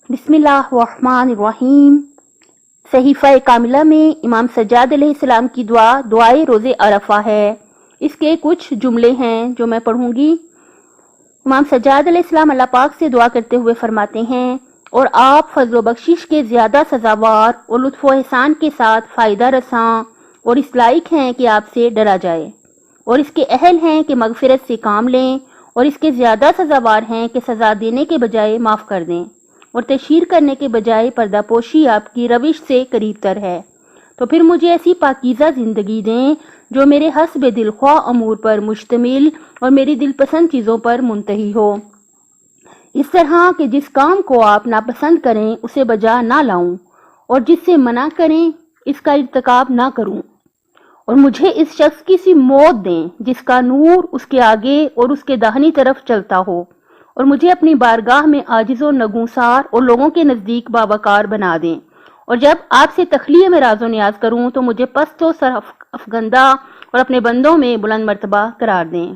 بسم اللہ الرحمن الرحیم۔ صحیفہ کاملہ میں امام سجاد علیہ السلام کی دعائے روز عرفہ ہے۔ اس کے کچھ جملے ہیں جو میں پڑھوں گی۔ امام سجاد علیہ السلام اللہ پاک سے دعا کرتے ہوئے فرماتے ہیں، اور آپ فضل و بخشش کے زیادہ سزاوار اور لطف و احسان کے ساتھ فائدہ رساں اور اس لائق ہیں کہ آپ سے ڈرا جائے، اور اس کے اہل ہیں کہ مغفرت سے کام لیں، اور اس کے زیادہ سزاوار ہیں کہ سزا دینے کے بجائے معاف کر دیں، اور تشہیر کرنے کے بجائے پردہ پوشی آپ کی روش سے قریب تر ہے۔ تو پھر مجھے ایسی پاکیزہ زندگی دیں جو میرے حسب دلخواہ امور پر مشتمل اور میری دل پسند چیزوں پر منتہی ہو، اس طرح کہ جس کام کو آپ ناپسند کریں اسے بجا نہ لاؤں، اور جس سے منع کریں اس کا ارتکاب نہ کروں، اور مجھے اس شخص کی سی موت دیں جس کا نور اس کے آگے اور اس کے داہنی طرف چلتا ہو، اور مجھے اپنی بارگاہ میں عاجز و نگوسار اور لوگوں کے نزدیک باوقار بنا دیں، اور جب آپ سے تخلیہ میں راز و نیاز کروں تو مجھے پست و سر افگندہ اور اپنے بندوں میں بلند مرتبہ قرار دیں۔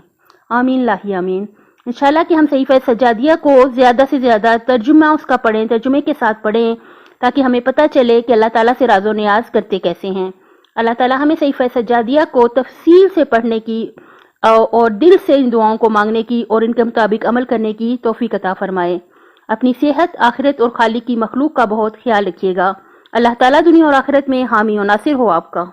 آمین لاہی آمین۔ انشاءاللہ کہ ہم صحیفہ سجادیہ کو زیادہ سے زیادہ ترجمہ اس کا پڑھیں، ترجمے کے ساتھ پڑھیں، تاکہ ہمیں پتہ چلے کہ اللہ تعالیٰ سے راز و نیاز کرتے کیسے ہیں۔ اللہ تعالیٰ ہمیں صحیفہ سجادیہ کو تفصیل سے پڑھنے کی اور دل سے ان دعاؤں کو مانگنے کی اور ان کے مطابق عمل کرنے کی توفیق عطا فرمائے۔ اپنی صحت، آخرت اور خالق کی مخلوق کا بہت خیال رکھیے گا۔ اللہ تعالیٰ دنیا اور آخرت میں حامی و ناصر ہو آپ کا۔